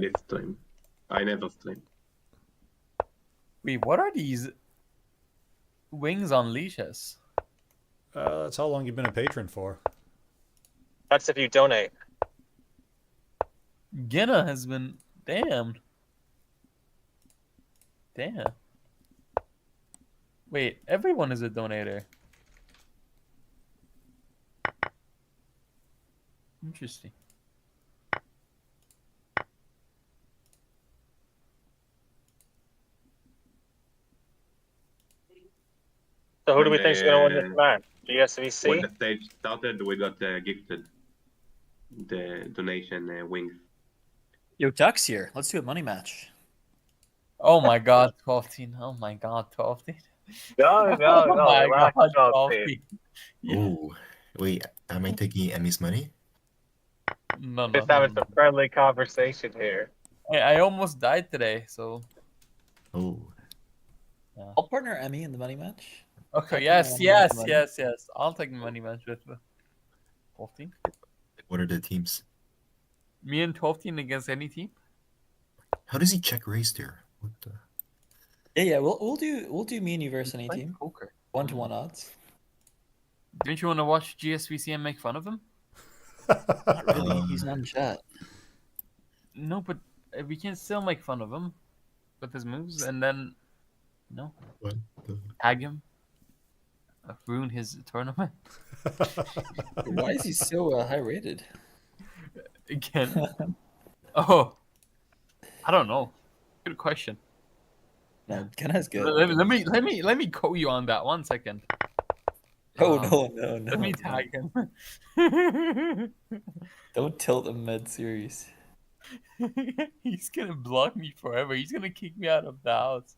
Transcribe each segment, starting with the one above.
this stream. I never stream. Wait, what are these wings on leashes? That's how long you've been a patron for. That's if you donate. Ginna has been damned. Damn. Wait, everyone is a donator. Interesting. So who do we think is going to win this match? When GSVC? the stage started, we got gifted the donation wings. Yo, Duck's here. Let's do a money match. Oh my god, 12 teen. Oh my god, 12 teen. No, Oh my relax, god, 12 12 teen. teen. Yeah. Ooh, wait, am I taking Emmy's money? No, no, Just no, having no. some friendly conversation here. Hey, I almost died today, so. Oh, I'll partner Emmy in the money match. Okay, I'll yes, partner yes, Emmy. yes, yes. I'll take the money match with 12 teen. what are the teams? Me and 12 teen against any team? How does he check race there? What the? Yeah. We'll do me and you versus any Play team. poker. 1-to-1 odds. Don't you want to watch GSVC and make fun of him? Not really. He's not in chat. No, but we can still make fun of him with his moves, and then no, What the? tag him, ruin his tournament Why is he so high rated? again. Oh, I don't know. Good question. No, Kenna's good. Let me quote you on that 1 second. Oh Um, no. Let me tag him. Don't tilt him mid series. He's gonna block me forever. He's gonna kick me out of the house.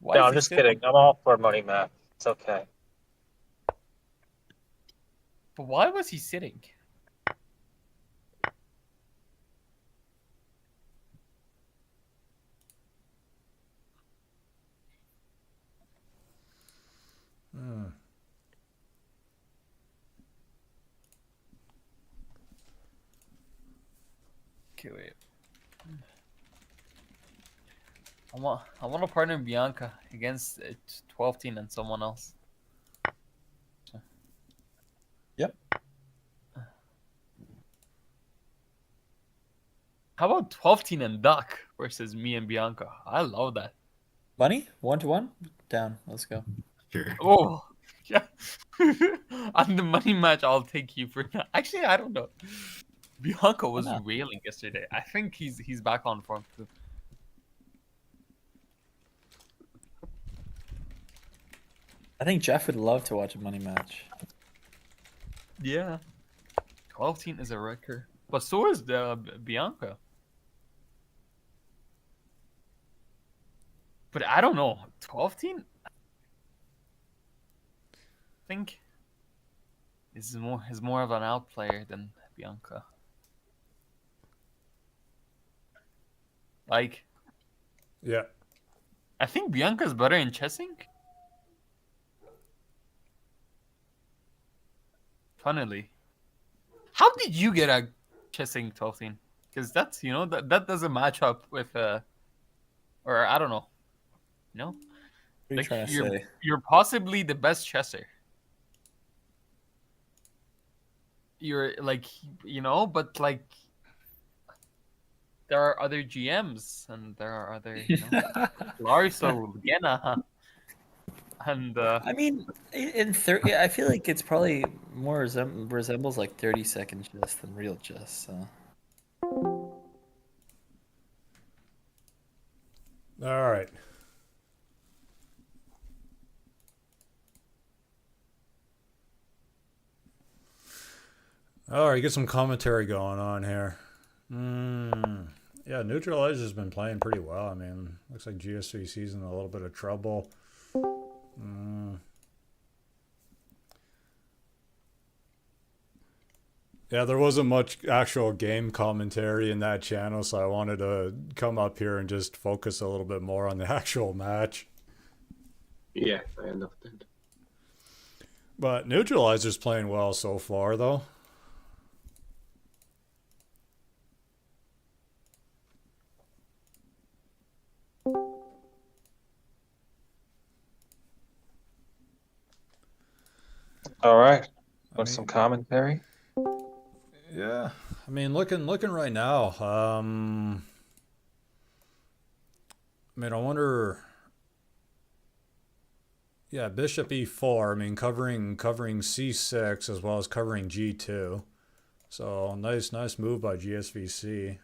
Why No, is I'm he just sitting? kidding. I'm all for money match. It's okay. But why was he sitting? Okay, wait. I want to partner Bianca against 12 teen and someone else. Yep. How about 12 teen and Duck versus me and Bianca? I love that. Money? 1-to-1? Down. Let's go. Sure. Oh, yeah. On the money match, I'll take you for that. Actually, I don't know. Bianca was not? railing yesterday. I think he's back on form too. I think Jeff would love to watch a money match. Yeah. 12 teen is a wrecker. But so is Bianca. But I don't know. 12 teen? I think is more of an out player than Bianca. Like, Yeah. I think Bianca's better in chessing. Funnily. How did you get a chessing 12 teen? Because that's, that doesn't match up with, or I don't know. What are you trying to say? You're possibly the best chesser. You're like, but like, there are other GMs and there are other, Larso, Gena, and I mean, in 30, I feel like it's probably more resembles like 30-second chess than real chess. So. All right. All right, get some commentary going on here. Yeah, Neutralizer's been playing pretty well. I mean, looks like GSVC's in a little bit of trouble. Yeah, there wasn't much actual game commentary in that channel, so I wanted to come up here and just focus a little bit more on the actual match. Yes, I understand. But Neutralizer's playing well so far, though. All right. I Want some mean, commentary? yeah. I mean, looking right now. I mean, I wonder. Yeah, bishop e4. I mean, covering c6 as well as covering g2. So nice move by gsvc.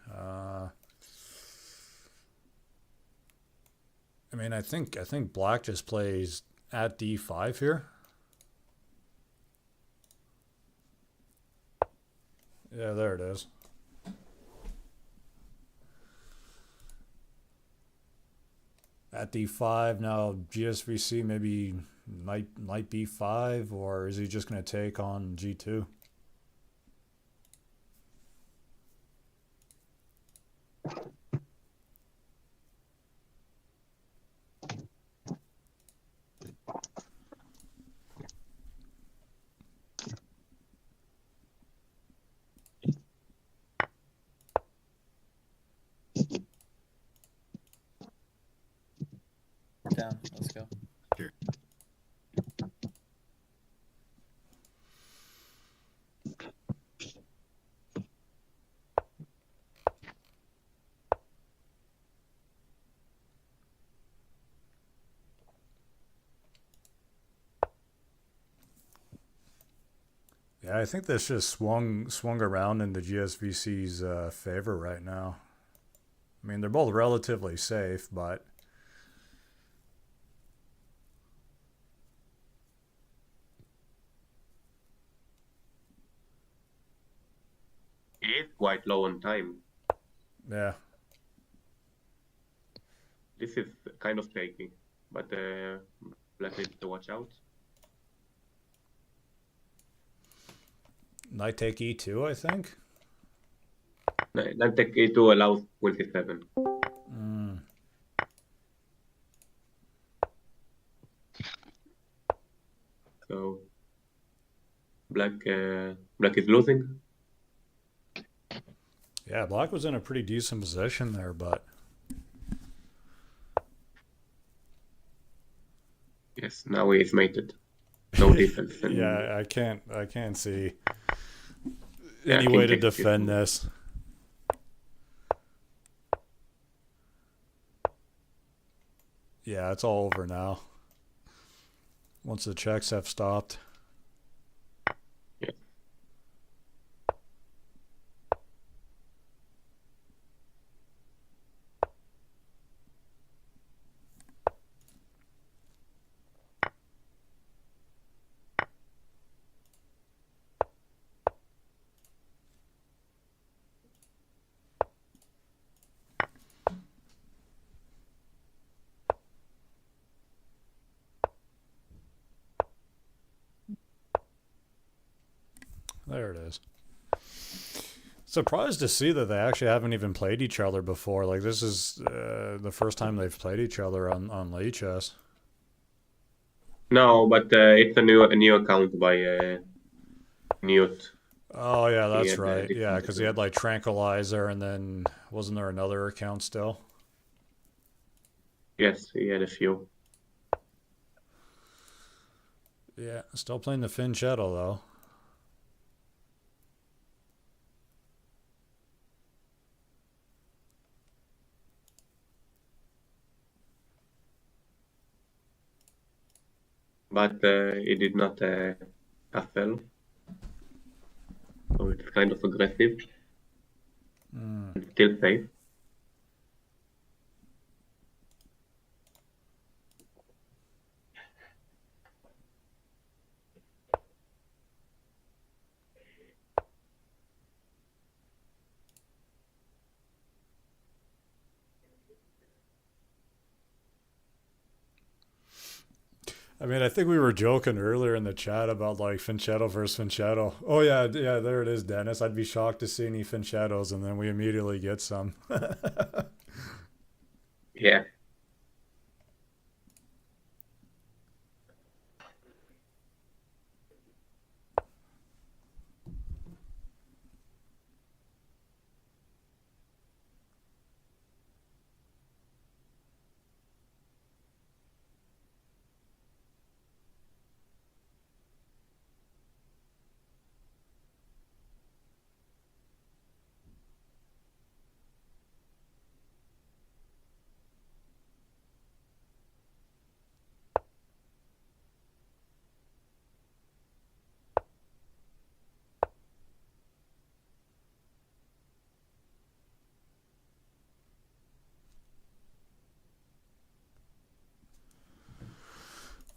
I mean, I think black just plays at d5 here. Yeah, there it is. At d5 now, gsvc maybe knight b5, or is he just going to take on g2? Down. Let's go. Sure. Yeah, I think this just swung around in the GSVC's favor right now. I mean, they're both relatively safe, but He is quite low on time. yeah. This is kind of taking, but black needs to watch out. Knight take e2, I think. Knight take a2 allows queen c7. Mm. So black is losing. Yeah, black was in a pretty decent position there, but Yes, now he is mated. No defense. And yeah, I can't see Yeah, any king way to takes defend e2. this. Yeah, it's all over now. Once the checks have stopped. Yeah. There it is. Surprised to see that they actually haven't even played each other before. Like, this is the first time they've played each other on late chess. No, but it's a new account by Newt. Oh yeah, He that's had right. Yeah, different because he had like Tranquilizer, and then wasn't there another account still? Yes, he had a few. Yeah, still playing the Finn Shadow though. But he did not castle. So it's kind of aggressive Mm. and still safe. I mean, I think we were joking earlier in the chat about like Finchetto versus Finchetto. Oh yeah, yeah, there it is, Dennis. I'd be shocked to see any Finchettos, and then we immediately get some. Yeah.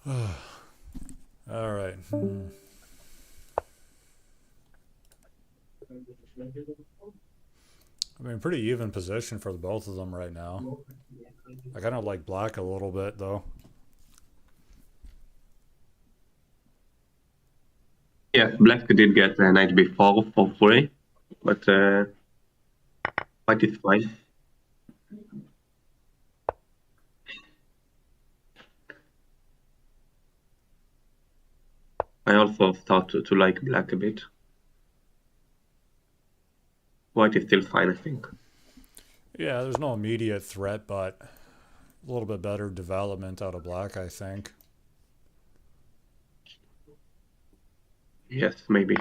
All right. I mean, pretty even position for both of them right now. I kind of like black a little bit, though. Yeah, black did get knight b4 for free, but white is fine. I also start to like black a bit. White is still fine, I think. Yeah, there's no immediate threat, but a little bit better development out of black, I think. Yes, maybe.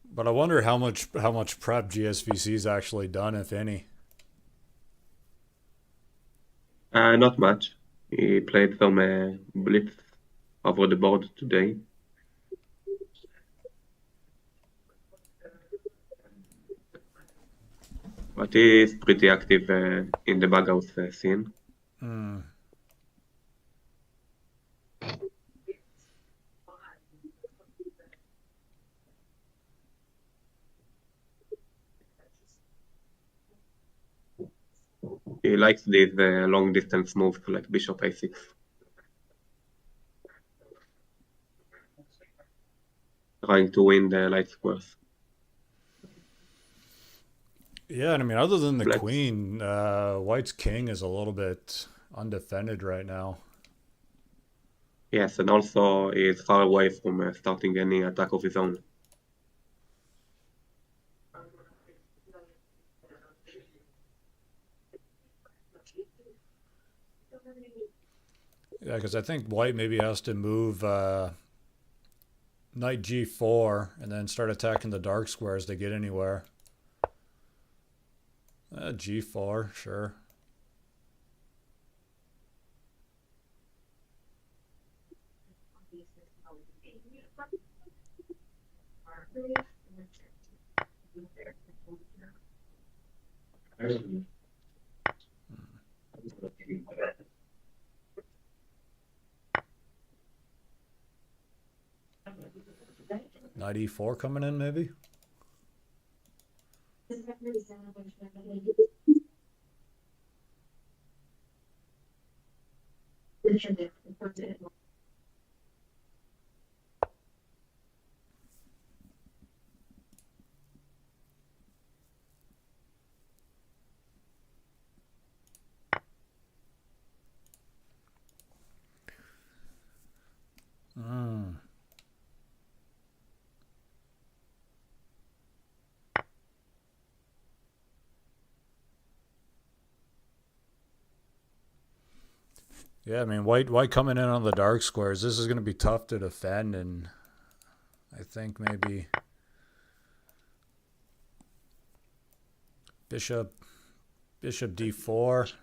But I wonder how much prep GSVC's actually done, if any. Not much. He played some blitz over the board today. But he is pretty active in the bug house scene. Hmm. He likes these long distance moves like bishop a6. Trying to win the light squares. Yeah, and I mean, other than the Black. queen, white's king is a little bit undefended right now. Yes, and also he is far away from starting any attack of his own. Yeah, because I think white maybe has to move knight g4 and then start attacking the dark squares to get anywhere. G4, sure. Knight e4 coming in, maybe? Hmm. Yeah, I mean, white coming in on the dark squares. This is going to be tough to defend, and I think maybe bishop d4.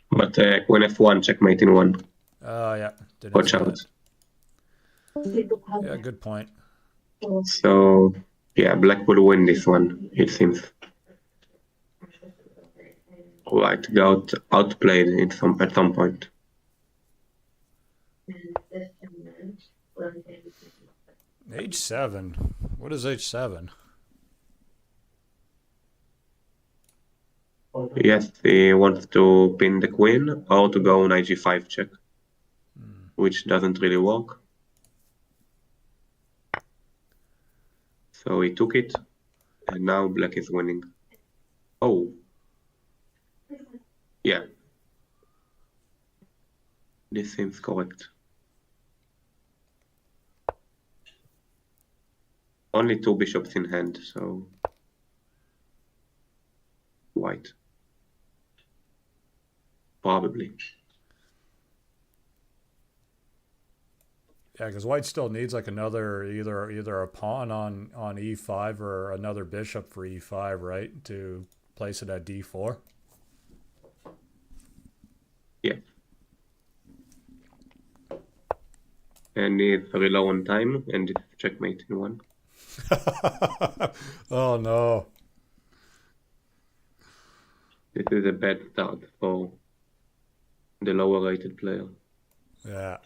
But queen f1, checkmate in one. Oh, yeah. Didn't Watch see out. that. Yeah, good point. So, yeah, black will win this one, it seems. White got outplayed at some point. H7? What is H7? Yes, he wants to pin the queen or to go knight g5 check, which doesn't really work. So he took it, and now black is winning. Oh. Yeah. This seems correct. Only two bishops in hand, so white. Probably. Yeah, because white still needs like another either a pawn on e5 or another bishop for e5, right? To place it at d4. Yeah. And it's very low on time, and it's checkmate in one. Oh no. This is a bad start for the lower rated player. Yeah.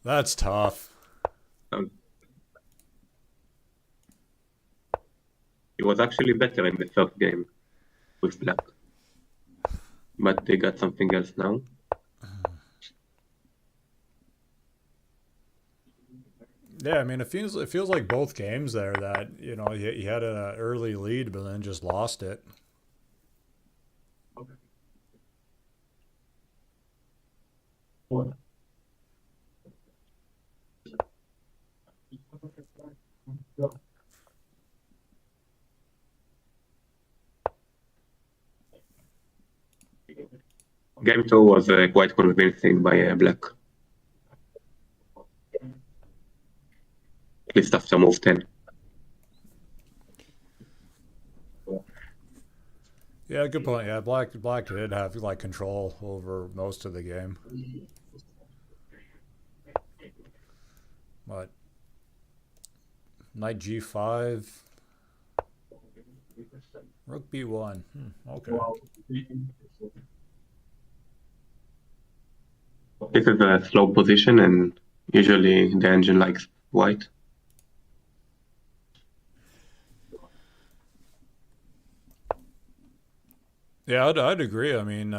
That's tough. He was actually better in the first game with black, but they got something else now. Yeah, I mean, it feels like both games there that, you know, he had an early lead, but then just lost it. Game 2 was quite convincing by black. At least after move 10. Yeah, good point. Yeah, black did have like control over most of the game. But knight g5, rook b1. Okay. This is a slow position, and usually the engine likes white. Yeah, I'd agree. I mean,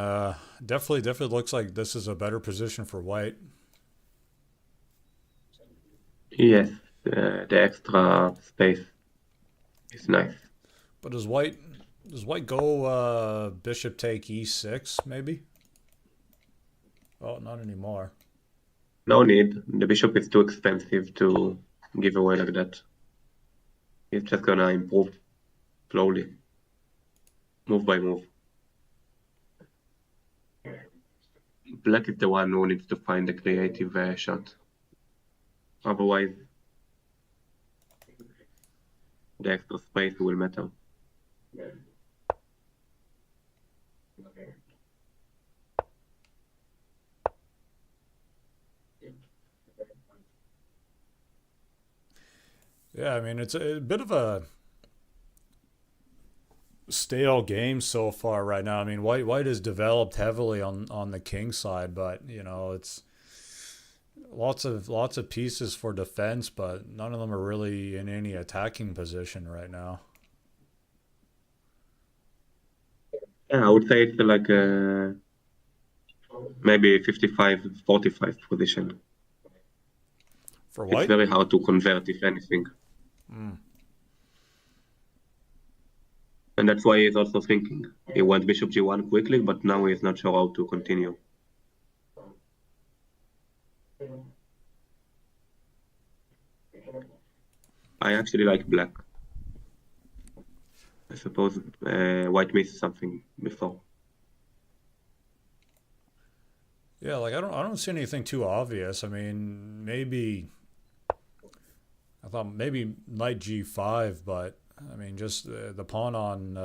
definitely looks like this is a better position for white. Yes, the extra space is nice. But does white go bishop take e6 maybe? Oh, not anymore. No need. The bishop is too expensive to give away like that. He's just gonna improve slowly, move by move. Black is the one who needs to find a creative shot. Otherwise, the extra space will matter. Yeah, I mean, it's a bit of a stale game so far right now. I mean, white has developed heavily on the king side, but you know, it's lots of pieces for defense, but none of them are really in any attacking position right now. Yeah, I would say it's like a maybe 55-45 position. For It's white? very hard to convert, if anything. And that's why he's also thinking. He went bishop g1 quickly, but now he's not sure how to continue. I actually like black. I suppose white missed something before. Yeah, like I don't see anything too obvious. I mean, maybe I thought maybe knight g5, but I mean, just the pawn on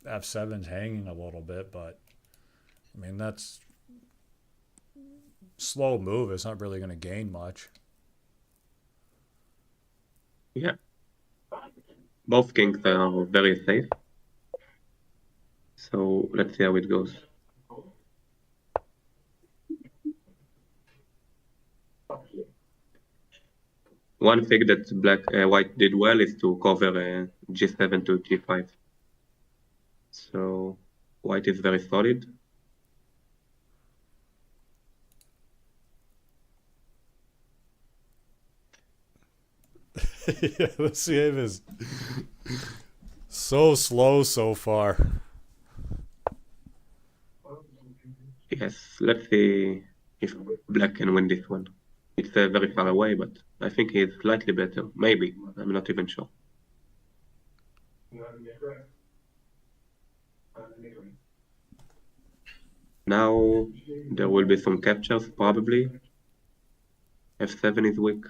f7's hanging a little bit, but I mean, that's slow move. It's not really going to gain much. Yeah. Both kings are very safe. So let's see how it goes. One thing that white did well is to cover g7 to g5. So white is very solid. Yeah, this game is so slow so far. Yes, let's see if black can win this one. It's very far away, but I think he's slightly better. Maybe. I'm not even sure. Now there will be some captures, probably. f7 is weak.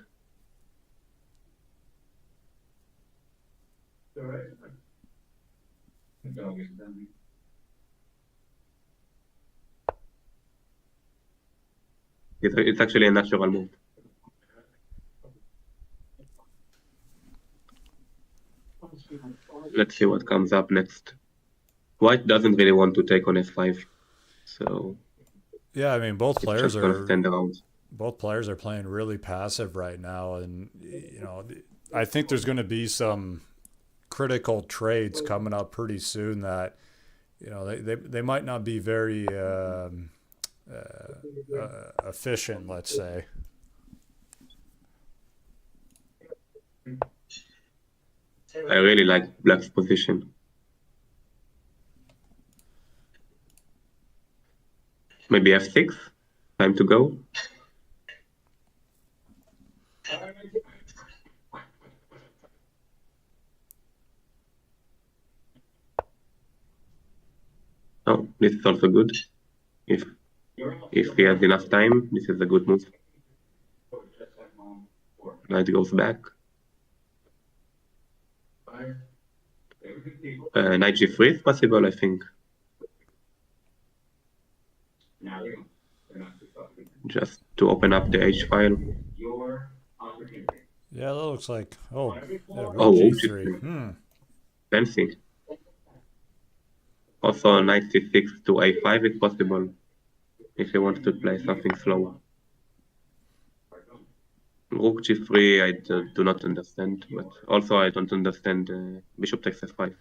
It's actually a natural move. Let's see what comes up next. White doesn't really want to take on f5, so Yeah, I mean both it's players just gonna are stand around. playing really passive right now, and you know I think there's going to be some critical trades coming up pretty soon that you know they might not be very efficient, let's say. I really like Black's position. Maybe f6. Time to go. Oh, this is also good. If he has enough time, this is a good move. Knight goes back. Knight g3 is possible, I think. Just to open up the H file. Yeah, that looks like yeah, rook Oh, g3. Fancy. Also, knight c6 to a5 is possible if you want to play something slower. Rook g3 I do not understand, but also I don't understand bishop takes f5.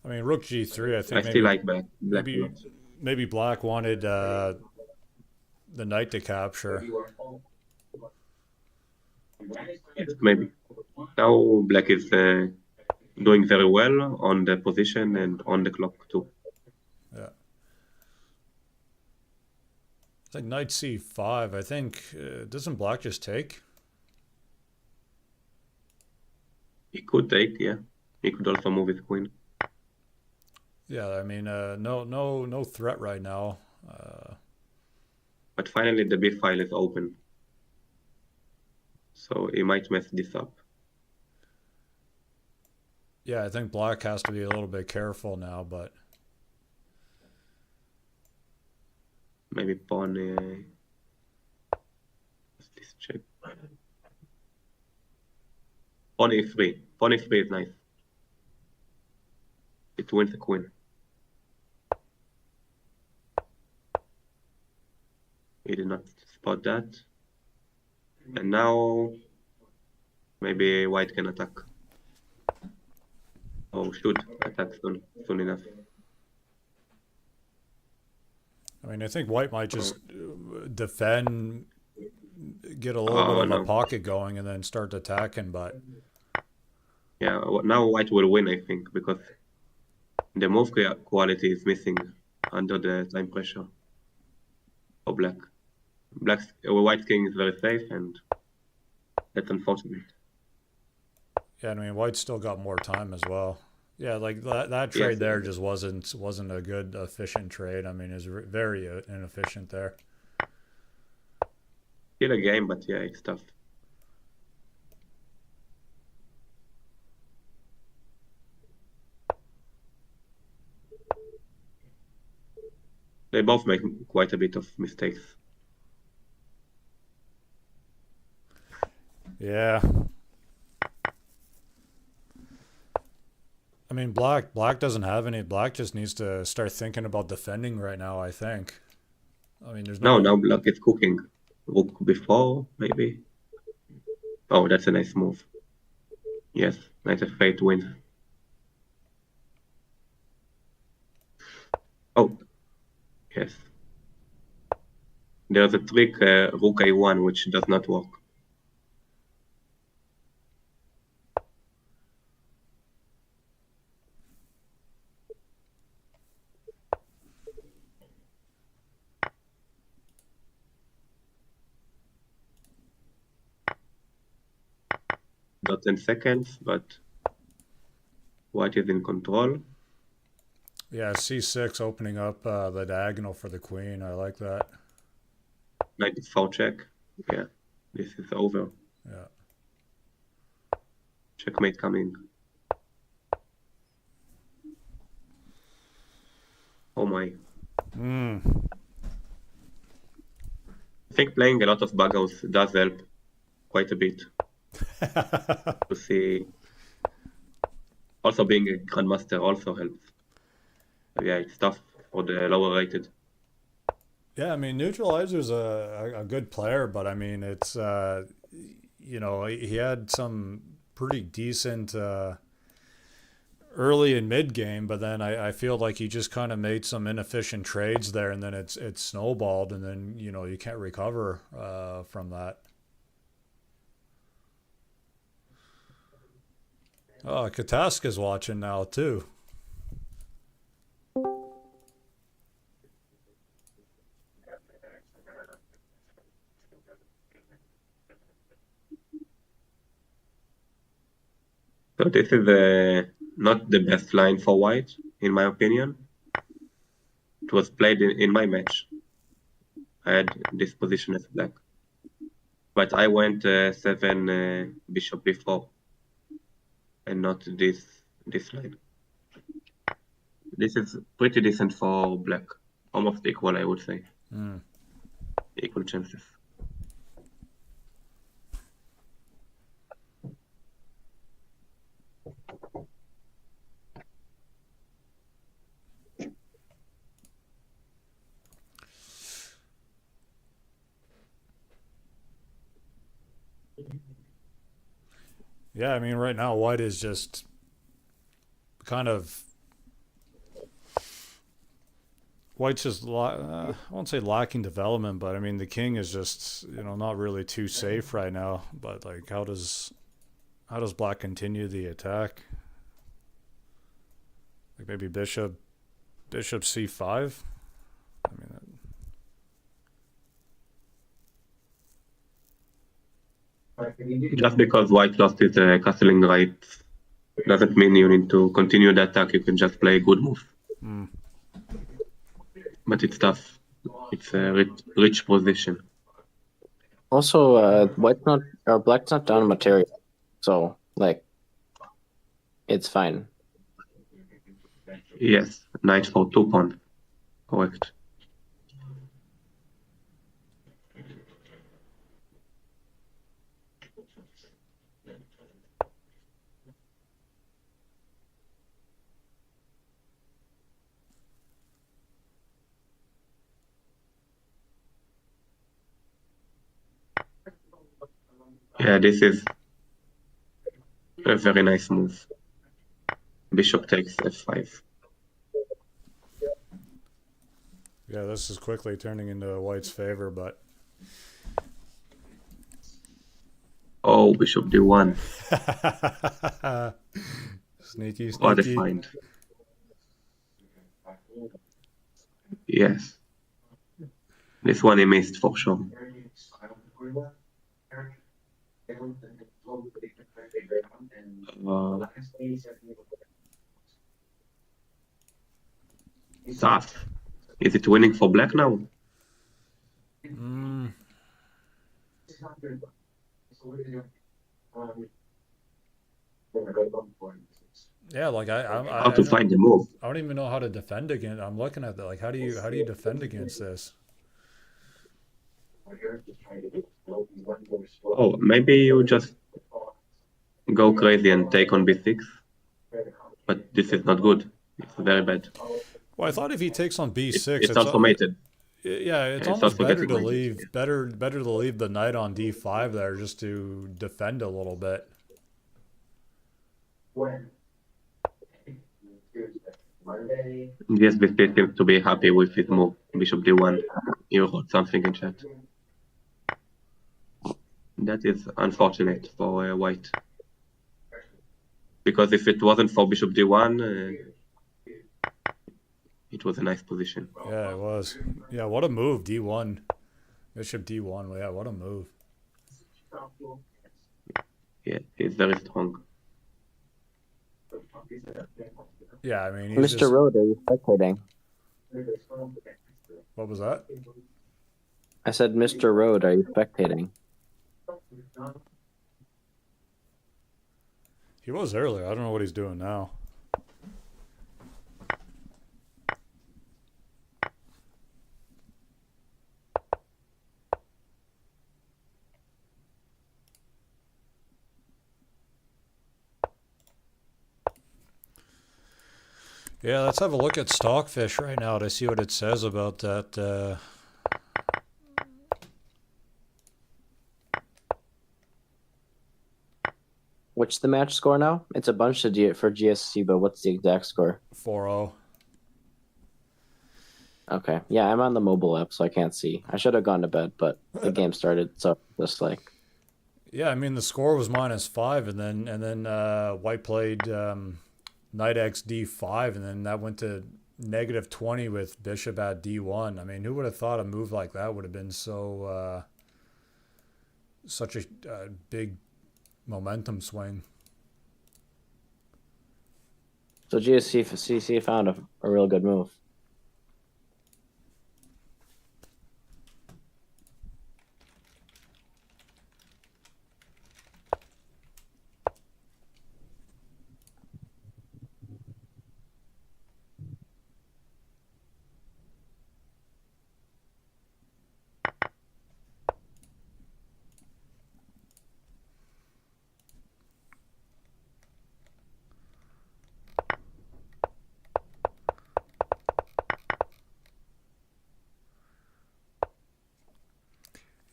I mean, rook g3. I I think still like black a lot. maybe black wanted the knight to capture. Yes, maybe. Now black is doing very well on the position and on the clock too. Yeah. It's like knight c5. I think doesn't black just take? He could take, yeah. He could also move his queen. Yeah, I mean, no threat right now. But finally the b file is open. So he might mess this up. Yeah, I think black has to be a little bit careful now, but Maybe pawn. What's this check? Pawn e3. Pawn e3 is nice. It wins the queen. He did not spot that. And now maybe white can attack. Oh, should attack soon enough. I mean, I think white might just defend, get a little bit of a pocket going, and then start attacking. But yeah, now white will win, I think, because the move quality is missing under the time pressure for black. White king is very safe, and that's unfortunate. yeah, I mean, white's still got more time as well. Yeah, like that trade there just wasn't a good efficient trade. I mean, it was very inefficient there. Still a game, but yeah, it's tough. They both make quite a bit of mistakes. Yeah. I mean, black doesn't have any. Black just needs to start thinking about defending right now, I think. I mean, there's no... Now black is cooking. Rook before, maybe. Oh, that's a nice move. Yes, knight f8 wins. Oh, yes. There's a trick, rook a1, which does not work. Got 10 seconds, but white is in control. Yeah, c6 opening up the diagonal for the queen. I like that. Knight f4 check. Yeah, this is over. Yeah. Checkmate coming. Oh my. think playing a lot of Bughouse does help quite a bit to see. Also, being a Grandmaster also helps. Yeah, it's tough for the lower rated. Yeah, I mean, Neutralizer's a good player, but I mean, it's you know, he had some pretty decent early and mid game, but then I feel like he just kind of made some inefficient trades there, and then it's snowballed, and then you know you can't recover from that. Oh, Kataska's watching now too. So this is not the best line for white, in my opinion. It was played in my match. I had this position as black. But I went 7 bishop b4 and not this line. This is pretty decent for black. Almost equal, I would say. Mm. Equal chances. Yeah, I mean, right now white is just kind of white's just I won't say lacking development, but I mean the king is just you know not really too safe right now. But like, how does black continue the attack? Like maybe bishop c5. I mean. Just because white lost his castling rights doesn't mean you need to continue the attack. You can just play a good move. Mm. But it's tough. It's a rich position. Also, black's not down material, so like, it's fine. Yes, knight for 2 pawn. Correct. Yeah, this is a very nice move. Bishop takes f5. Yeah, this is quickly turning into white's favor, but oh, bishop d1. sneaky. What a find. Yes. This one he missed for sure. Tough. Is it winning for black now? Mm. Yeah, like How to find the move? I don't even know how to defend against. I'm looking at that. Like, how do you defend against this? Oh, maybe you just go crazy and take on b6. But this is not good. It's very bad. Well, I thought if he takes on b6, it's also mated. Yeah, it's and almost better to mated. leave better to leave the knight on d5 there just to defend a little bit. Yes, BC seems to be happy with his move. Bishop d1. You wrote something in chat. That is unfortunate for white. Because if it wasn't for bishop d1, it was a nice position. Yeah, it was. Yeah, what a move, d1. Bishop d1. Yeah, what a move. Yeah, he's very strong. Yeah, I mean, Mr. just... Road, are you spectating? What was that? I said, Mr. Road, are you spectating? He was earlier. I don't know what he's doing now. Yeah, let's have a look at Stockfish right now to see what it says about that. What's the match score now? It's a bunch for GSC, but what's the exact score? 4-0. Okay. Yeah, I'm on the mobile app, so I can't see. I should have gone to bed, but the game started, so just like. Yeah, I mean the score was -5, and then White played Knight X D5, and then that went to -20 with Bishop at D1. I mean, who would have thought a move like that would have been such a big momentum swing? So GSC found a real good move.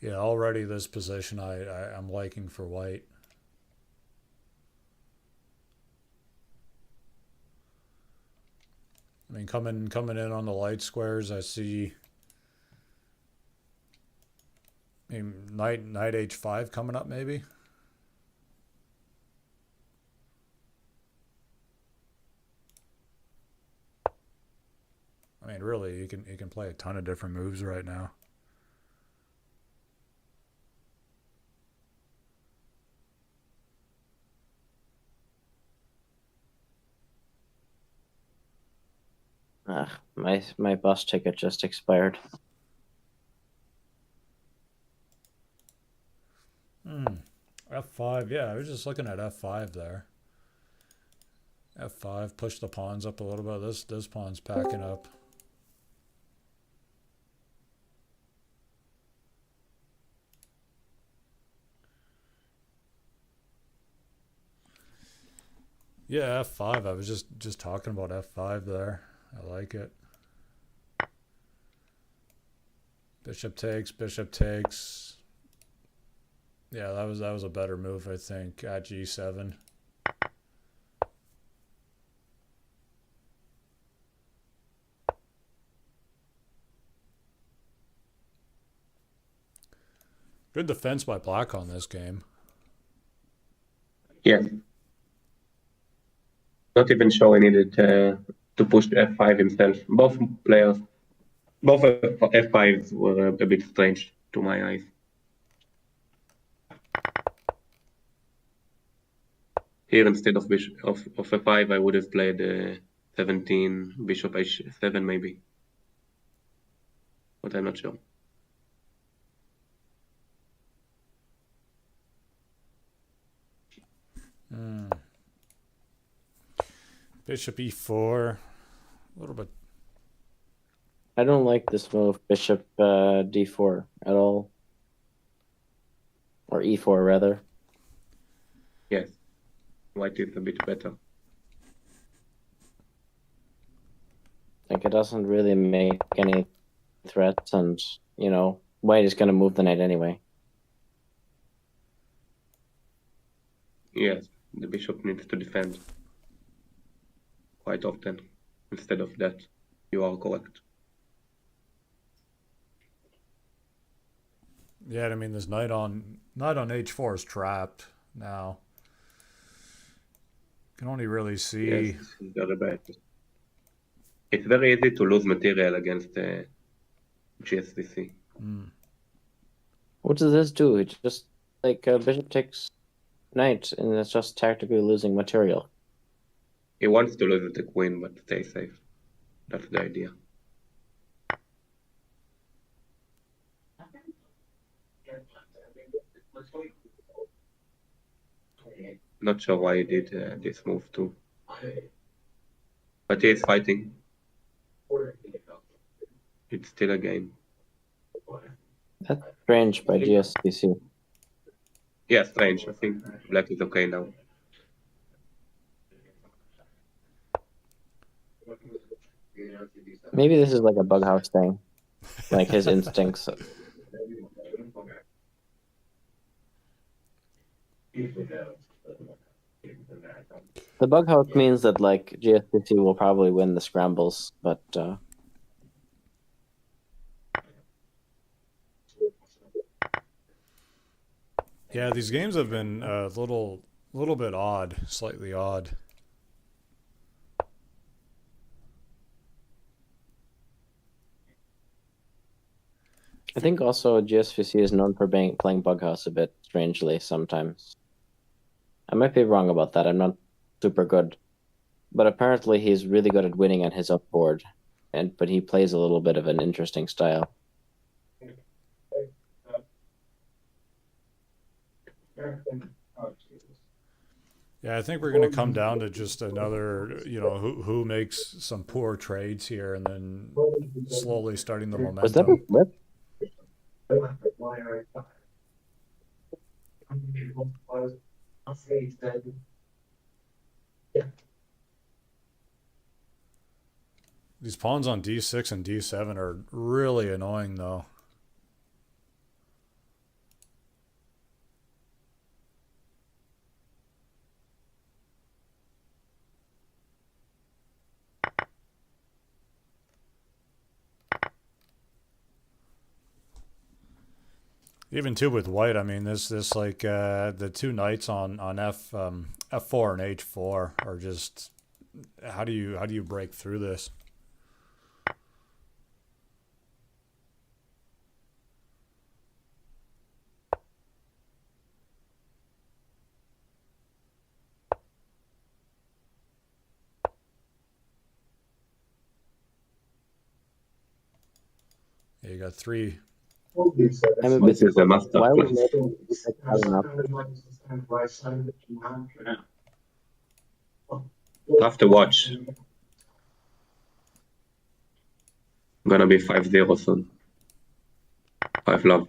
Yeah, already this position I'm liking for White. I mean, coming in on the light squares, I see. I mean, Knight H5 coming up maybe. I mean, really, you can play a ton of different moves right now. My bus ticket just expired. F5, yeah, I was just looking at F5 there. F5, push the pawns up a little bit. This pawn's packing up. Yeah, F5. I was just talking about F5 there. I like it. Bishop takes. Yeah, that was a better move, I think, at G7. Good defense by Black on this game. Yes. Not even sure he needed to push to F5 himself. Both F5s were a bit strange to my eyes. Here, instead of F5, I would have played 17, Bishop H7 maybe. But I'm not sure. Bishop E4. A little bit. I don't like this move, Bishop D4 at all. Or E4 rather. Yes. White is a bit better. Like, it doesn't really make any threats, and White is going to move the knight anyway. Yes, the bishop needs to defend quite often. Instead of that, you are correct. Yeah, I mean, this knight on H4 is trapped now. Can only really see. Yes, this is very bad. It's very easy to lose material against GSVC. What does this do? It just bishop takes knight, and it's just tactically losing material. He wants to lose the queen, but stay safe. That's the idea. Not sure why he did this move too. But he is fighting. It's still a game. That's strange by GSVC. Yeah, strange. I think black is okay now. Maybe this is like a bug house thing, like his instincts. The bug house means that like gsvc will probably win the scrambles, but Yeah, these games have been a little bit odd, slightly odd. I think also gsvc is known for playing bug house a bit strangely sometimes. I might be wrong about that. I'm not super good, but apparently he's really good at winning on his up board, but he plays a little bit of an interesting style. Yeah, I think we're going to come down to just another, who makes some poor trades here and then slowly starting the momentum. Was that a flip? These pawns on d6 and d7 are really annoying, though. Even too with white, I mean, this like the two knights on f4 and h4 are just, how do you break through this? Yeah, you got three. This is a master Why would class. Have to watch. Gonna be 5-0 soon. 5 love.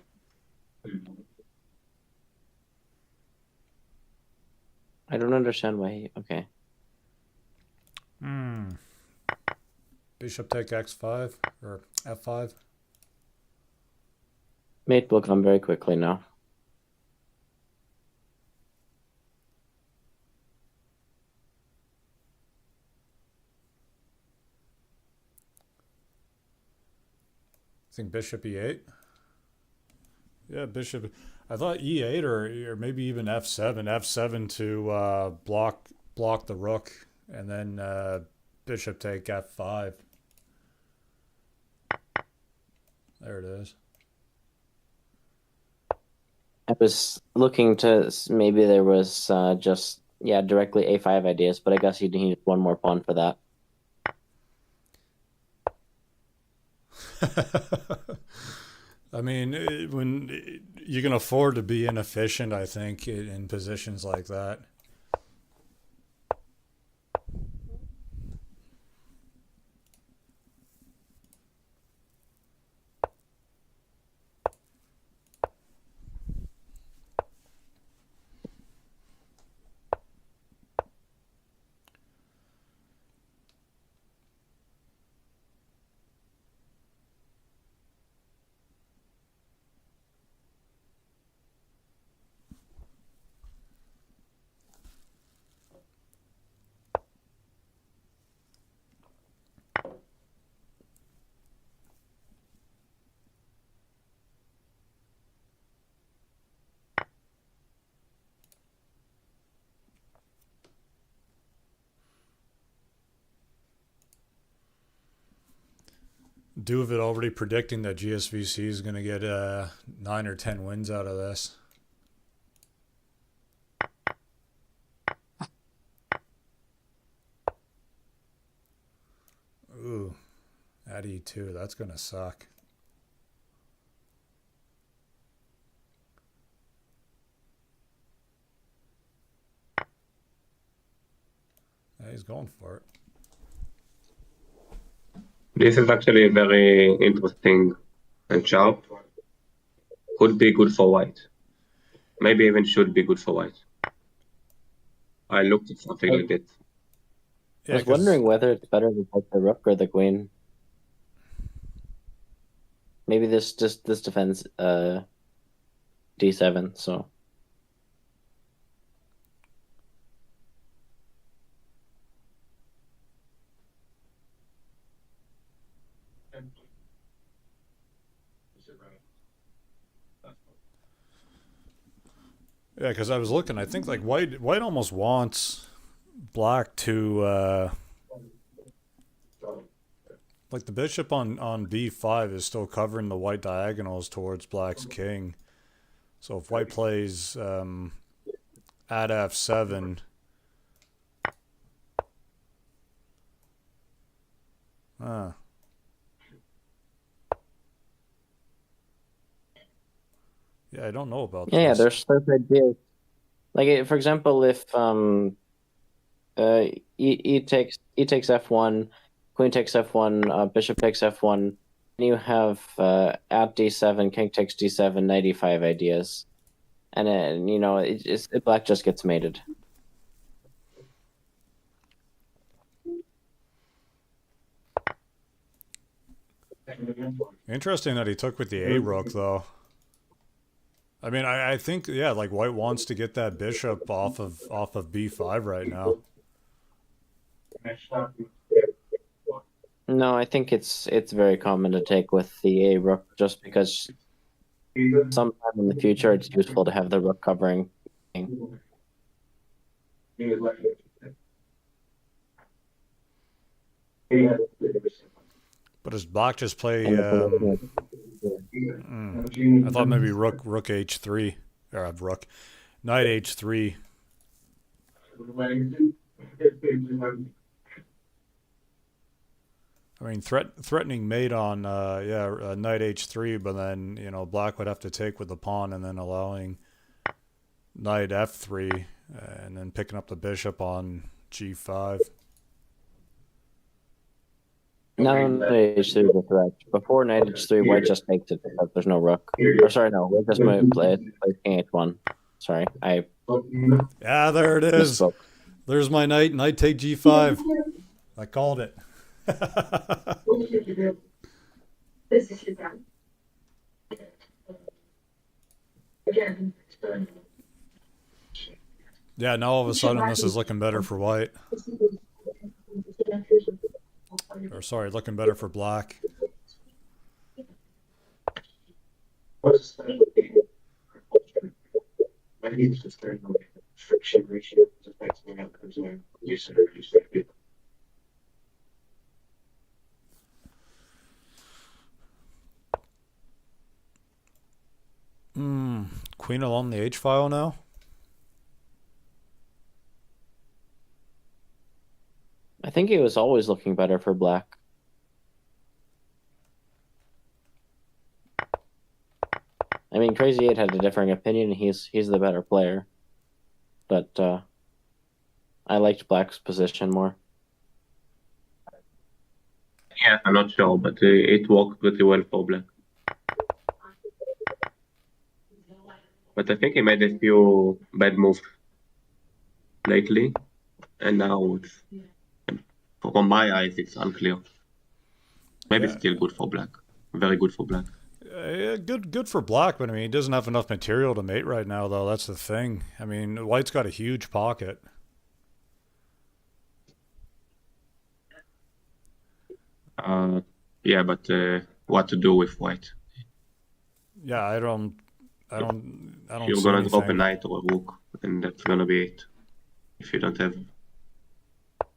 I don't understand why he, okay. Bishop take x5 or f5. Mate will come very quickly now. I think bishop e8. Yeah, bishop. I thought e8 or maybe even f7. F7 to block the rook, and then bishop take f5. There it is. I was looking to maybe there was just directly a5 ideas, but I guess you need one more pawn for that. I mean, when you can afford to be inefficient, I think in positions like that. Duvid already predicting that GSVC is going to get 9 or 10 wins out of this. Ooh, at E2, that's going to suck. Yeah, he's going for it. This is actually very interesting and sharp. Could be good for white. Maybe even should be good for white. I looked at something like that. I was wondering whether it's better to take the rook or the queen. Maybe this defends d7. So Yeah, because I was looking. I think like white almost wants black to like the bishop on b5 is still covering the white diagonals towards black's king. So if white plays at f7, yeah, I don't know about yeah, this. there's ideas. Like for example, if e takes f1, queen takes f1, bishop takes f1, and you have at d7, king takes d7, knight e5 ideas, and then black just gets mated. Interesting that he took with the a rook though. I mean, I think yeah, like white wants to get that bishop off of b5 right now. No, I think it's very common to take with the a rook just because sometime in the future it's useful to have the rook covering. But does black just play? And I thought maybe rook h3 or rook knight h3. I mean, threatening mate on knight h3, but then black would have to take with the pawn and then allowing knight f3 and then picking up the bishop on g5. No, knight h3 is a threat. Before knight h3, white just takes it because there's no rook. Or sorry, no, white just play king h1. Sorry, Yeah, there it is. misspoke. There's my knight. Knight take g5. I called it. Yeah, now all of a sudden this is looking better for white. Or sorry, looking better for black. Queen along the H file now. I think it was always looking better for black. I mean, Crazy 8 had a differing opinion. He's the better player, but I liked black's position more. Yeah, I'm not sure, but it worked pretty well for black. But I think he made a few bad moves lately, and now from my eyes, it's unclear. Maybe it's still good for black. Very good for black. Yeah, good for black, but I mean, he doesn't have enough material to mate right now, though. That's the thing. I mean, white's got a huge pocket. Yeah, but what to do with white? Yeah, I don't You're see gonna anything. drop a knight or a rook, and that's gonna be it. If you don't have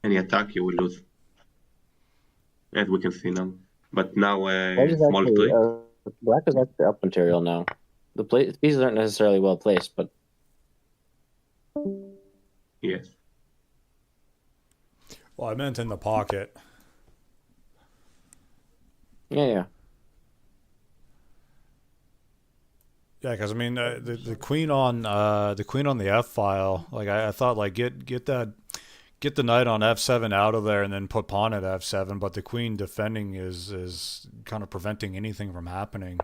any attack, you will lose, as we can see now. But now, White is small actually, trick. black is actually up material now. The pieces aren't necessarily well placed, but Yes. Well, I meant in the pocket. yeah. Yeah, because I mean, the queen on the F file. Like I thought, like get the knight on F7 out of there and then put pawn at F7. But the queen defending is kind of preventing anything from happening.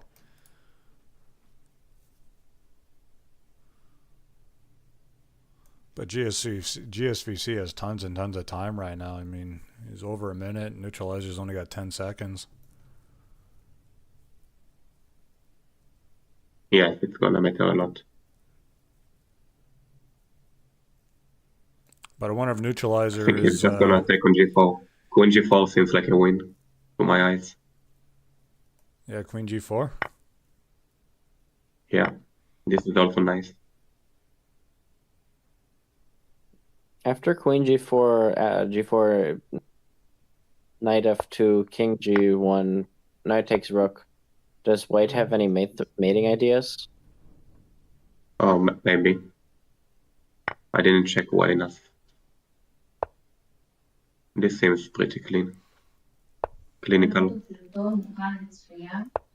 But GSVC has tons and tons of time right now. I mean, he's over a minute. Neutralizer's only got 10 seconds. Yeah, it's gonna matter a lot. But I wonder if I Neutralizerr think he's is. just gonna take on G4. Queen G4 seems like a win to my eyes. Yeah, Queen G4. Yeah, this is also nice. After Queen G4, G4, Knight F2, King G1, Knight takes Rook. Does White have any mating ideas? Oh, maybe. I didn't check well enough. This seems pretty clean. Clinical. Yeah,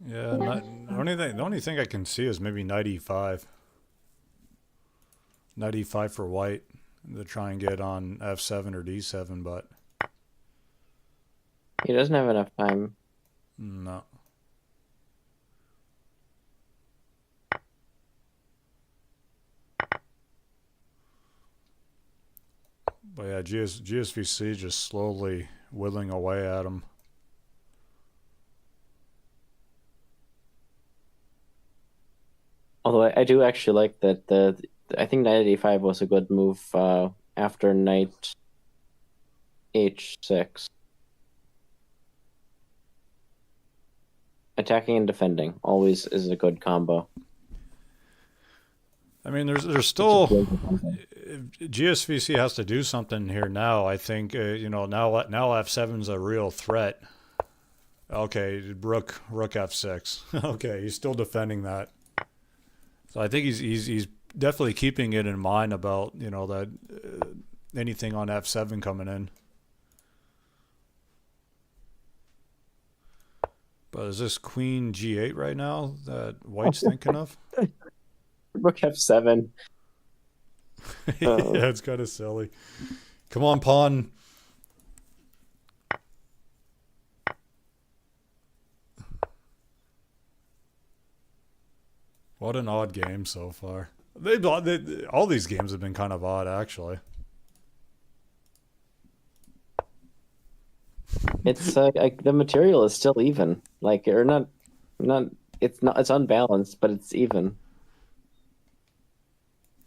the only thing I can see is maybe Knight E5. Knight E5 for White to try and get on F7 or D7, but He doesn't have enough time. no. But yeah, GSVC just slowly whittling away at him. Although I do actually like that I think Knight E5 was a good move after Knight H6. Attacking and defending always is a good combo. I mean, there's still GSVC has to do something here now. I think you know now F7's a real threat. Okay, Rook F6. Okay, he's still defending that. So I think he's definitely keeping it in mind about you know that anything on F7 coming in. But is this Queen G8 right now that White's thinking of? Rook F7. Yeah, it's kind of silly. Come on, pawn. What an odd game so far. All these games have been kind of odd, actually. It's like the material is still even. Like or not. It's unbalanced, but it's even.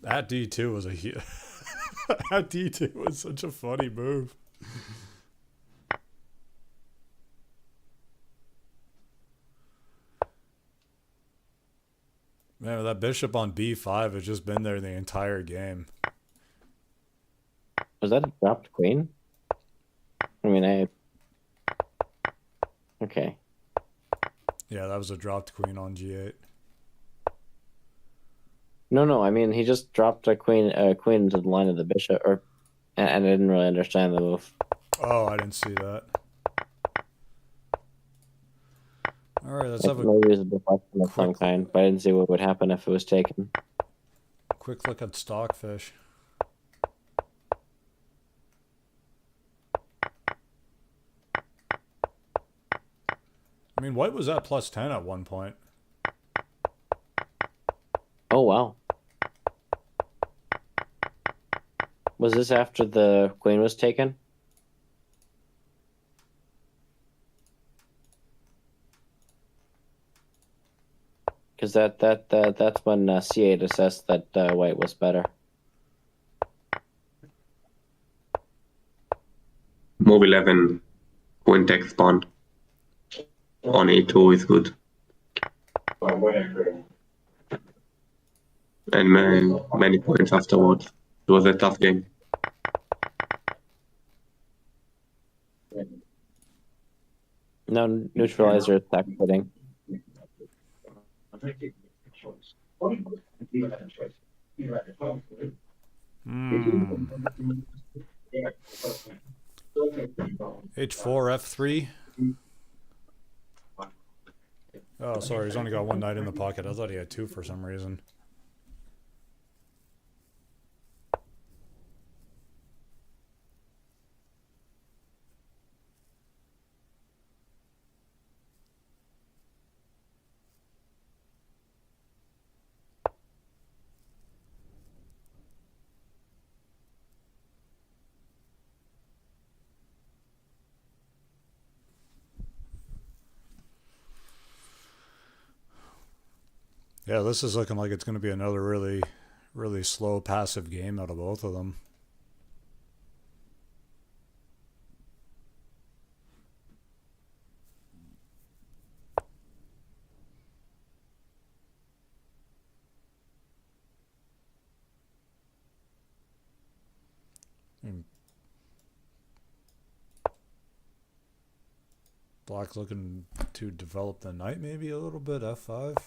That D2 was that D2 was such a funny move. Man, that bishop on B5 has just been there the entire game. Was that a dropped queen? I mean, okay. Yeah, that was a dropped queen on G8. No. I mean, he just dropped a queen into the line of the bishop, and I didn't really understand the move. Oh, I didn't see that. All right, let's have a Maybe it was a deflection of some kind, but I didn't see what would happen if it was taken. quick look at Stockfish. I mean, White was at +10 at one point. Oh, wow. Was this after the queen was taken? Because that's when C8 assessed that White was better. Move 11, queen takes pawn. On E2 is good. And many points afterwards. It was a tough game. No, Neutralizerr is back footing. H4, F3. Oh, sorry, he's only got one knight in the pocket. I thought he had two for some reason. Yeah, this is looking like it's going to be another really, really slow passive game out of both of them. Hmm. Black looking to develop the knight maybe a little bit, f5.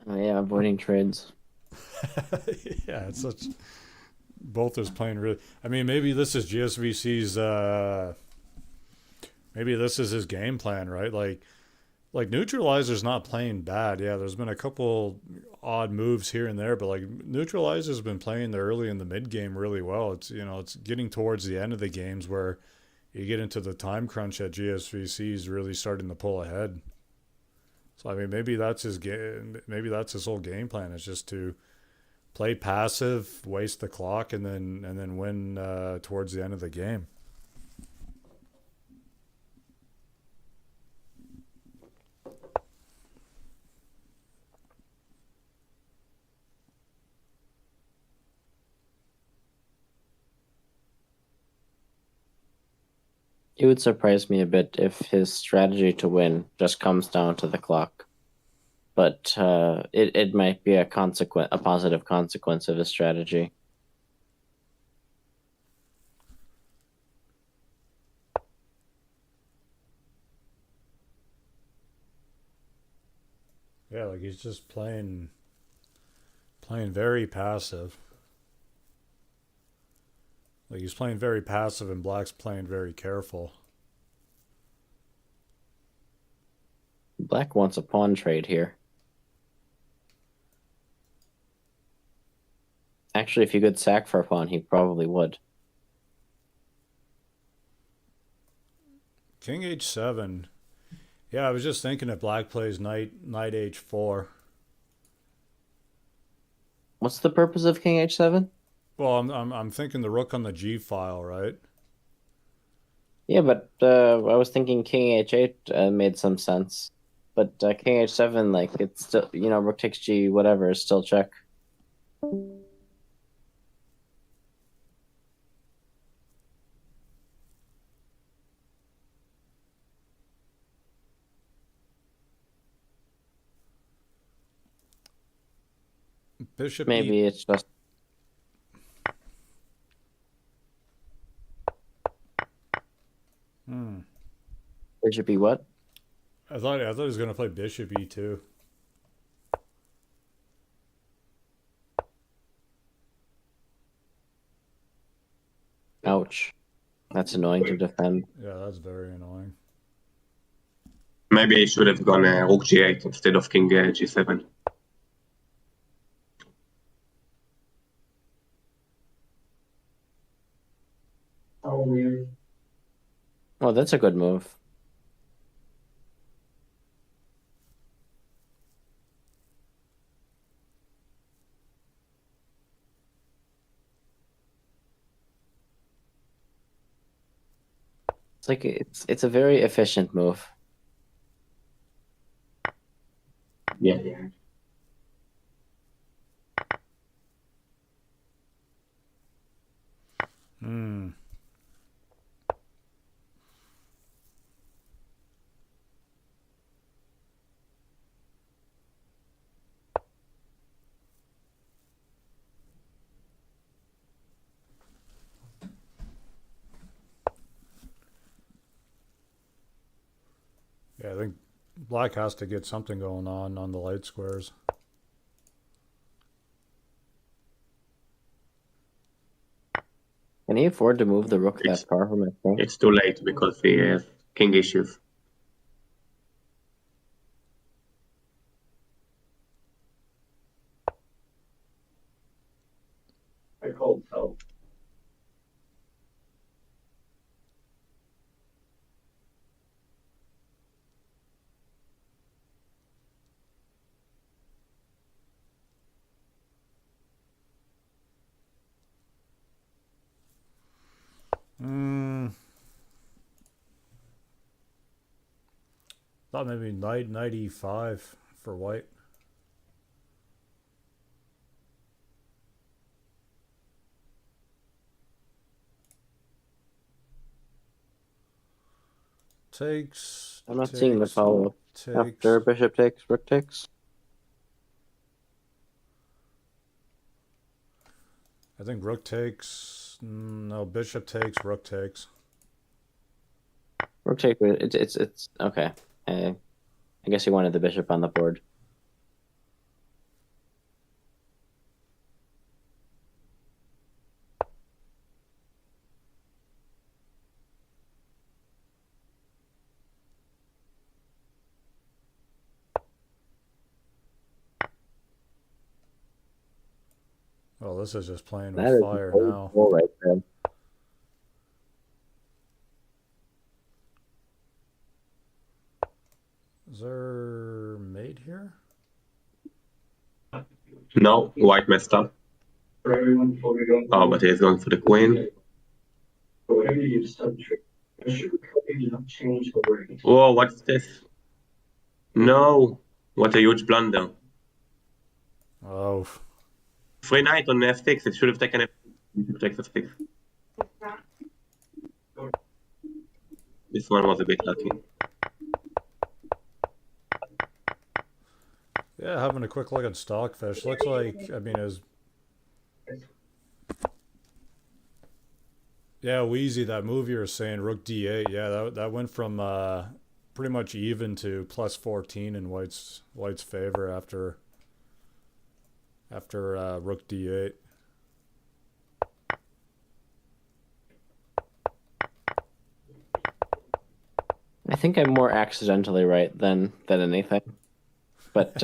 Oh, yeah, avoiding trades. Yeah, it's such. Both is playing really. I mean, maybe this is GSVC's. Maybe this is his game plan, right? Like Neutralizer's not playing bad. Yeah, there's been a couple odd moves here and there, but like Neutralizer's been playing the early and the mid game really well. It's it's getting towards the end of the games where you get into the time crunch that GSVC is really starting to pull ahead. So I mean, maybe that's his game. Maybe that's his whole game plan. Is just to play passive, waste the clock, and then win towards the end of the game. It would surprise me a bit if his strategy to win just comes down to the clock. But it might be a positive consequence of his strategy. Yeah, like he's just playing very passive. Like he's playing very passive and Black's playing very careful. Black wants a pawn trade here. Actually, if you could sack for a pawn, he probably would. King h7. Yeah, I was just thinking if Black plays knight h4. What's the purpose of King h7? Well, I'm thinking the rook on the g file, right? Yeah, but I was thinking King h8 made some sense. But King h7, like, it's still, rook takes g, whatever, is still check. Bishop Maybe e. it's just. Bishop e what? I thought he was gonna play bishop e2. Ouch. That's annoying to defend. Yeah, that's very annoying. Maybe he should have gone rook g8 instead of king g7. Oh, that's a good move. It's a very efficient move. Yeah. Hmm. Yeah, I think Black has to get something going on the light squares. Can he afford to move the rook It's, that far from his king? it's too late because he has king issues. I hope so. thought maybe knight e5 for white. Takes. I'm not seeing the follow-up Takes. after bishop takes, rook takes. I think rook takes. No, bishop takes, rook takes. Rook take. It's okay. I guess he wanted the bishop on the board. Oh, this is just playing That with is fire a now. goal right there. Is there mate here? No, white messed up. Oh, but he's going for the queen. Whoa, what's this? No, what a huge blunder. Oh, Free knight on f6, it should have taken f6. Takes f6. This one was a bit lucky. yeah, having a quick look at Stockfish. Looks like, I mean, as yeah, Wheezy, that move you were saying, rook d8. Yeah, that went from pretty much even to plus 14 in white's favor after rook d8. I think I'm more accidentally right than anything. But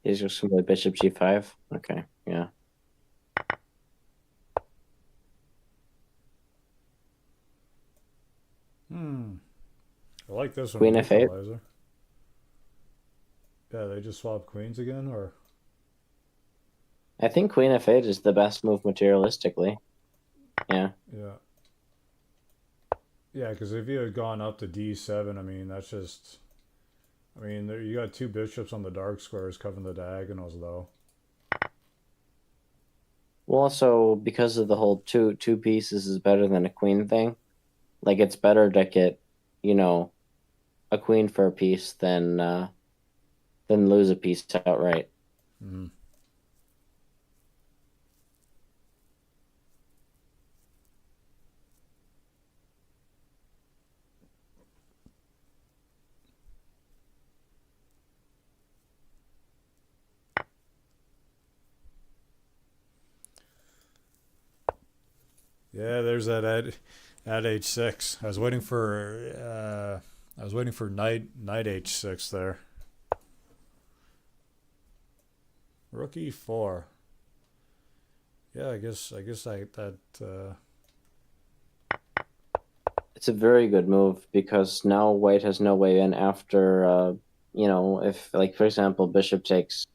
he's just going to bishop g5. Okay, yeah. I like this one. Queen f8. Neutralizer. Yeah, they just swap queens again, or I think queen f8 is the best move materialistically. Yeah. yeah. Yeah, because if you had gone up to d7, I mean, that's just... I mean, there, you got two bishops on the dark squares covering the diagonals, though. Well, also, because of the whole two pieces is better than a queen thing, like, it's better to get, you know, a queen for a piece than lose a piece outright. Mm-hmm. Yeah, there's that at h6. I was waiting for knight h6 there. Rook e4. Yeah, I guess that It's a very good move because now white has no way in after you know, if, like, for example, bishop takes,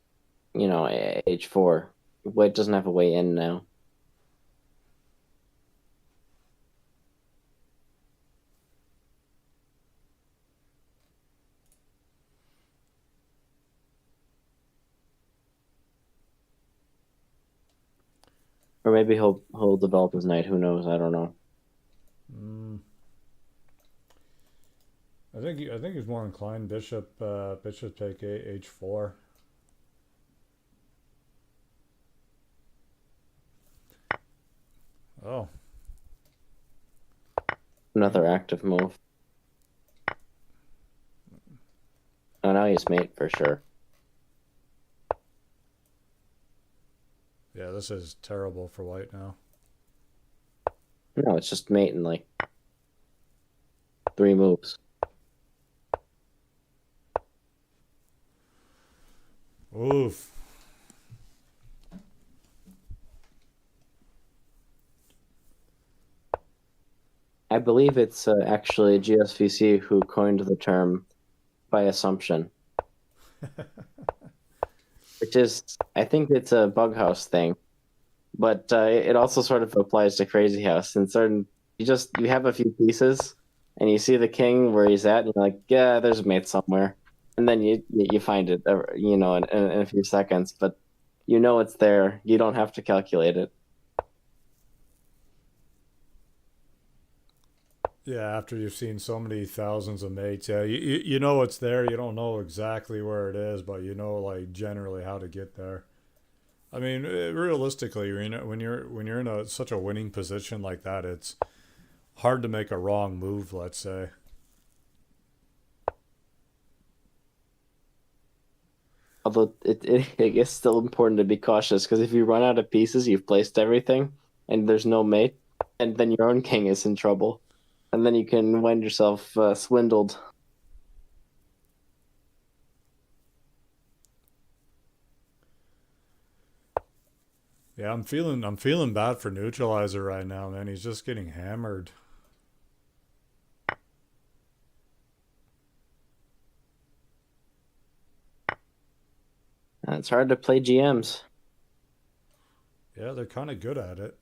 you know, h4. White doesn't have a way in now. Or maybe he'll develop his knight. Who knows? I don't know. I think he's more inclined bishop take h4. Oh, Another active move. Oh, now he's mate for sure. yeah, this is terrible for white now. No, it's just mate in like 3 moves. Oof. I believe it's actually GSVC who coined the term by assumption, which is, I think it's a Bughouse thing, but it also sort of applies to Crazyhouse. In certain, you have a few pieces, and you see the king where he's at, and you're like, yeah, there's a mate somewhere, and then you find it, in a few seconds, but you know it's there. You don't have to calculate it. Yeah, after you've seen so many thousands of mates, yeah, you know it's there. You don't know exactly where it is, but you know like generally how to get there. I mean, realistically, when you're in such a winning position like that, it's hard to make a wrong move. Let's say. Although it is still important to be cautious, because if you run out of pieces, you've placed everything, and there's no mate, and then your own king is in trouble, and then you can find yourself swindled. Yeah, I'm feeling bad for Neutralizerr right now, man. He's just getting hammered. It's hard to play GMs. Yeah, they're kind of good at it.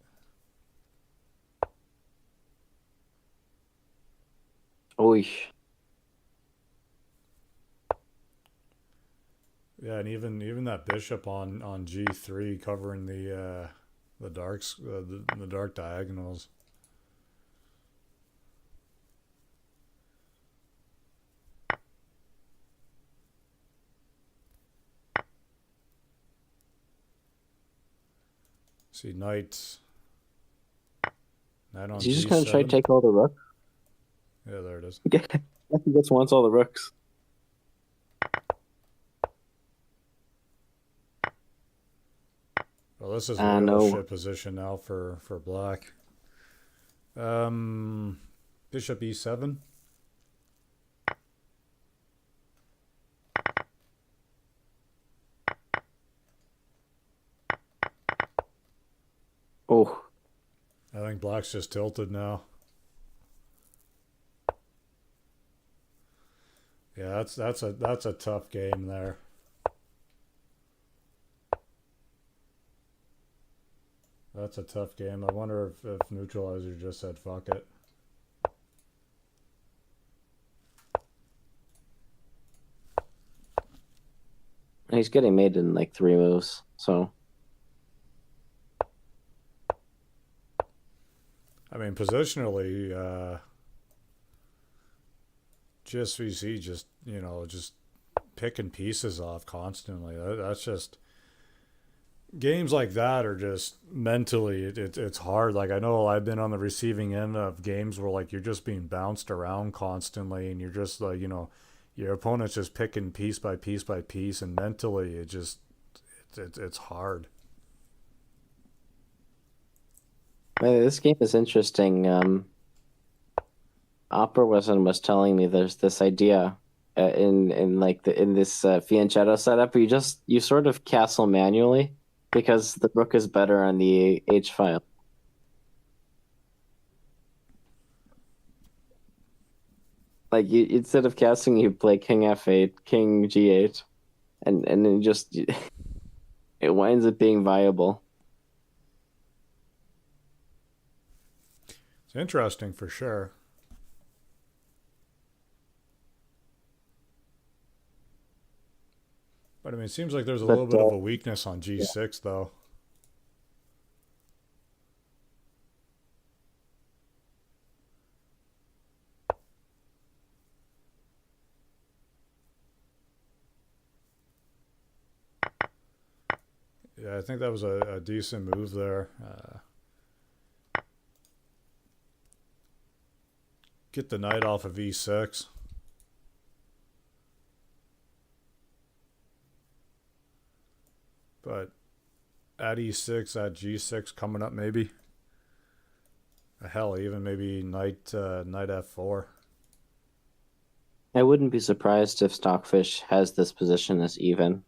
Oy. Yeah, and even that bishop on g3 covering the darks the dark diagonals. See knight on Is he just g7. gonna try to take all the rooks? Yeah, there it is. He just wants all the rooks. Well, this is a real no. shit position now for black. Bishop e7. Oh, I think black's just tilted now. Yeah, that's a tough game there. That's a tough game. I wonder if Neutralizerr just said fuck it. he's getting made in like 3 moves, so. I mean, positionally, gsvc just picking pieces off constantly. That's just games like that are just mentally it's hard. Like I know I've been on the receiving end of games where like you're just being bounced around constantly, and you're just like your opponent's just picking piece by piece by piece, and mentally it's hard. This game is interesting. Opera was telling me there's this idea in this fianchetto setup where you sort of castle manually because the rook is better on the H file. Like instead of castling, you play King F8, King G8, and then it winds up being viable. It's interesting for sure. But I mean, it seems like there's a little bit of a weakness on g6 though. Yeah, I think that was a decent move there. Get the knight off of e6. But at e6, at g6 coming up maybe. Hell, even maybe knight f4. I wouldn't be surprised if Stockfish has this position as even.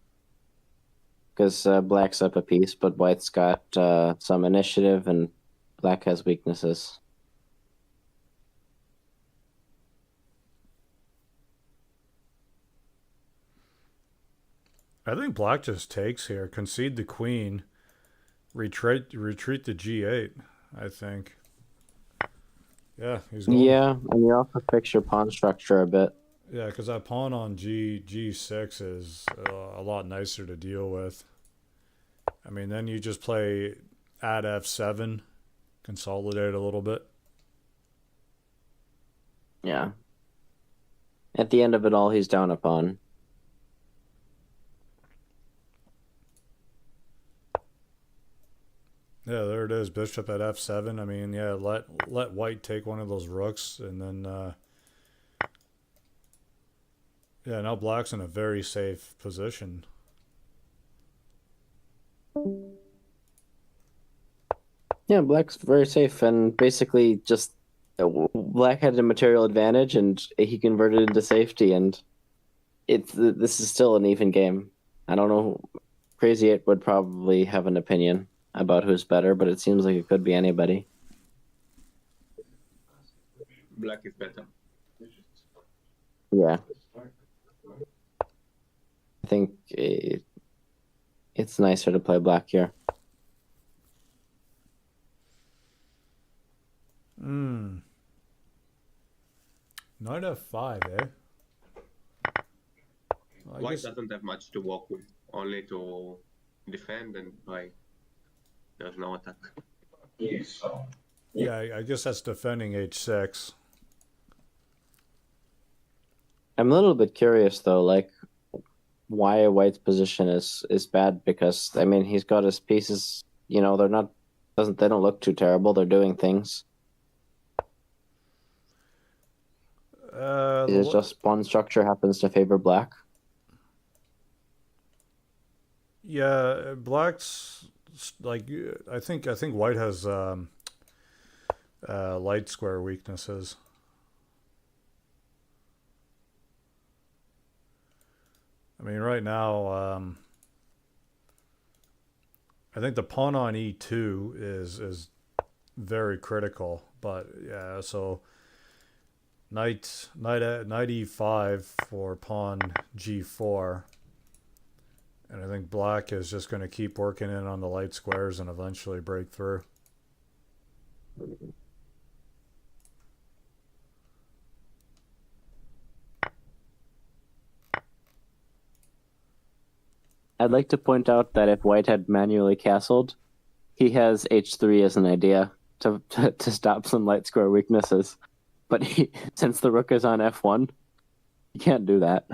Because black's up a piece, but white's got some initiative and black has weaknesses. I think black just takes here, concede the queen, retreat to g8, I think. Yeah, he's going. Yeah, and you also fix your pawn structure a bit. Yeah, because that pawn on g6 is a lot nicer to deal with. I mean, then you just play at f7, consolidate a little bit. Yeah. At the end of it all, he's down a pawn. Yeah, there it is, bishop at f7. I mean, yeah, let white take one of those rooks, and then yeah, now black's in a very safe position. Yeah, black's very safe, and basically just black had a material advantage, and he converted into safety, and this is still an even game. I don't know. Crazy 8 would probably have an opinion about who's better, but it seems like it could be anybody. Black is better. Yeah. I think it's nicer to play black here. Knight f5, eh? Well, White doesn't have much to work with, only to defend and buy. There's no attack. Yeah, I guess that's defending h6. I'm a little bit curious though, like why white's position is bad, because I mean he's got his pieces, you know, they don't look too terrible, they're doing things. It's just pawn structure happens to favor black. Yeah, black's like I think white has light square weaknesses. I mean, right now, I think the pawn on e2 is very critical. But yeah, so knight e5 for pawn g4. And I think black is just going to keep working in on the light squares and eventually break through. I'd like to point out that if white had manually castled, he has h3 as an idea to stop some light square weaknesses. But since the rook is on f1, he can't do that.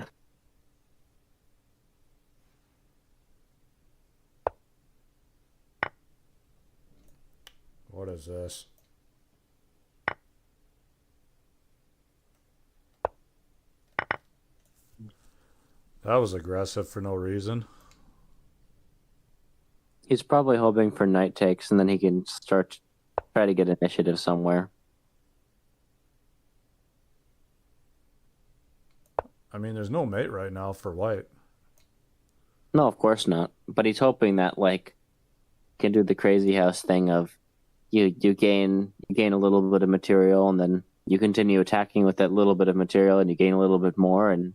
What is this? That was aggressive for no reason. He's probably hoping for knight takes, and then he can try to get initiative somewhere. I mean, there's no mate right now for white. No, of course not. But he's hoping that like he can do the Crazyhouse thing of you gain a little bit of material, and then you continue attacking with that little bit of material, and you gain a little bit more, and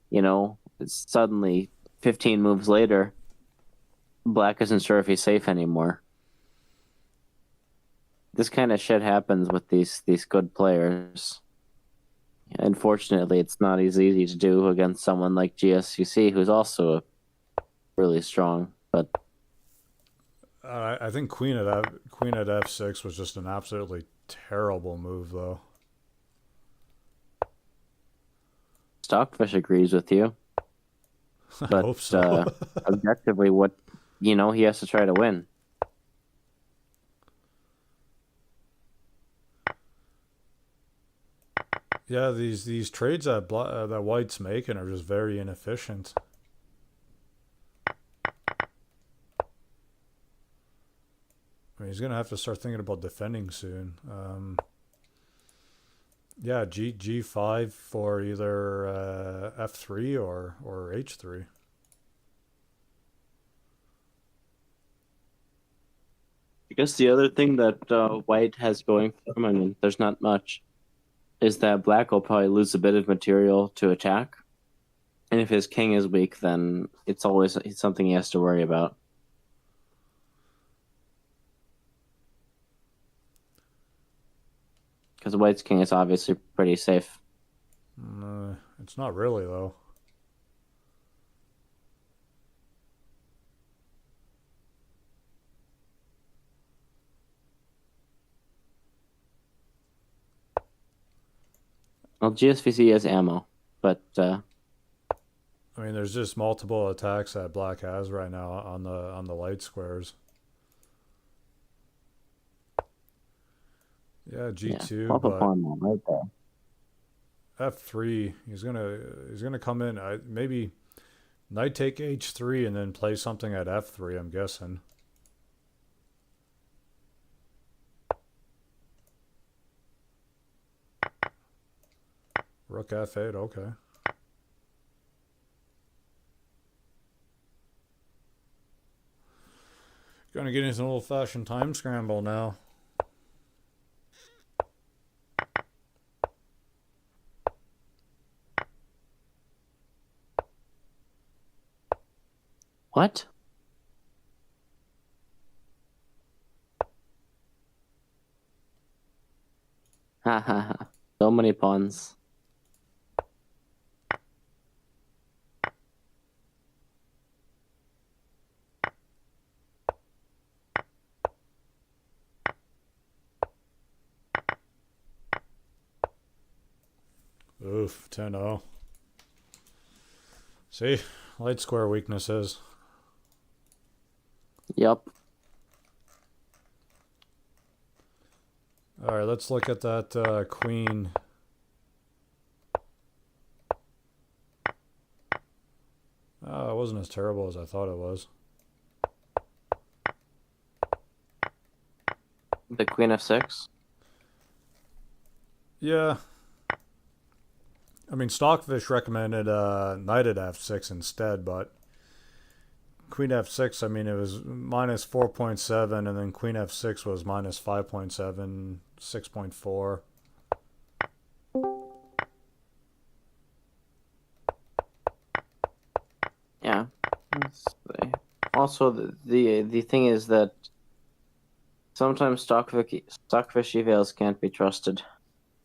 you know, it's suddenly 15 moves later, black isn't sure if he's safe anymore. This kind of shit happens with these good players. Unfortunately, it's not as easy to do against someone like gsvc, who's also really strong. But I think queen at f6 was just an absolutely terrible move, though. Stockfish agrees with you. I But hope so. objectively, what you know, he has to try to win. Yeah, these trades that that White's making are just very inefficient. I mean, he's gonna have to start thinking about defending soon. Yeah, G5 for either F3 or H3. I guess the other thing that White has going for him, I mean, there's not much, is that Black will probably lose a bit of material to attack. And if his king is weak, then it's always something he has to worry about. Because White's king is obviously pretty safe. It's not really, though. Well, GSVC has ammo, but I mean, there's just multiple attacks that Black has right now on the light squares. Yeah, G2, yeah, but pawn right there. F3. He's gonna come in. Maybe knight take H3 and then play something at F3. I'm guessing. Rook F8. Okay. Gonna get into an old-fashioned time scramble now. What? Ha ha ha. So many pawns. Oof, 10-0. See? Light square weaknesses. Yep. Alright, let's look at that queen. Oh, it wasn't as terrible as I thought it was. The queen f6. Yeah. I mean, Stockfish recommended knight at f6 instead, but queen f6, I mean, it was minus 4.7, and then queen f6 was minus 5.7, 6.4. Yeah. Also, the thing is that sometimes stockfish evals can't be trusted.